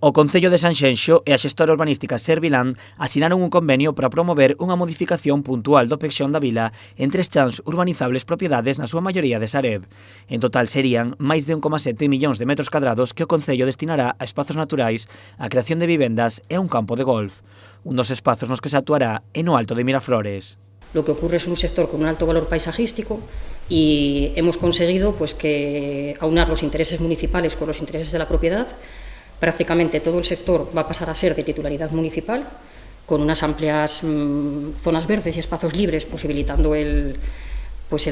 O Concello de Sanxenxo e a xestora urbanística Servilán asinaron un convenio para promover unha modificación puntual do pexón da vila en 3 chans urbanizables propiedades na súa maioría de Sareb. En total serían máis de 1,7 millóns de metros cadrados que o Concello destinará a espazos naturais, a creación de vivendas e a un campo de golf. Un dos espazos nos que se actuará é no Alto de Miraflores. Lo que ocurre es un sector con un alto valor paisajístico y hemos conseguido que aunar los intereses municipales con los intereses de la propiedad. Prácticamente todo el sector va a pasar a ser de titularidad municipal, con unas amplias zonas verdes y espacios libres, posibilitando el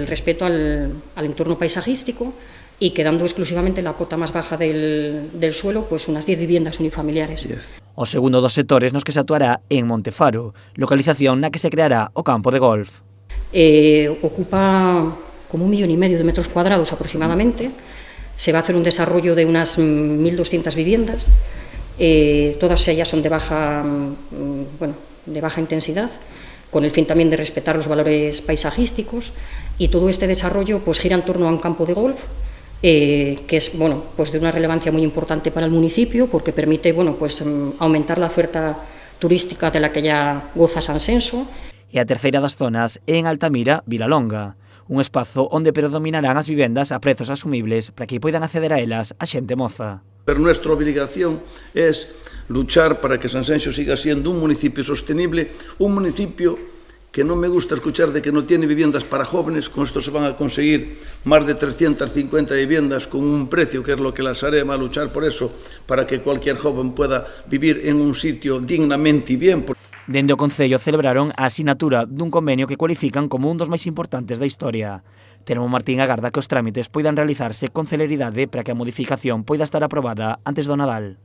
respeto al entorno paisajístico y quedando exclusivamente la cota más baja del suelo, unas 10 viviendas unifamiliares. O segundo dos sectores nos que se actuará en Montefaro, localización na que se creará o campo de golf. Ocupa como 1,5 millones de metros cuadrados aproximadamente. Se va a hacer un desarrollo de unas 1.200 viviendas, todas ellas son de baja intensidad, con el fin también de respetar los valores paisajísticos, y todo este desarrollo gira en torno a un campo de golf, que es de una relevancia muy importante para el municipio, porque permite aumentar la oferta turística de la que ya goza Sanxenxo. E a terceira das zonas é en Altamira, Vilalonga, un espazo onde predominarán as vivendas a prezos asumibles para que poidan acceder a elas a xente moza. Pero nuestra obligación es luchar para que Sanxenxo siga siendo un municipio sostenible, un municipio que no me gusta escuchar de que no tiene viviendas para jóvenes. Con esto se van a conseguir más de 350 viviendas con un precio que es lo que la Sareb va a luchar por eso, para que cualquier joven pueda vivir en un sitio dignamente y bien. Dende o Concello celebraron a asinatura dun convenio que cualifican como un dos máis importantes da historia. Termo Martín agarda que os trámites poidan realizarse con celeridade para que a modificación poida estar aprobada antes do Nadal.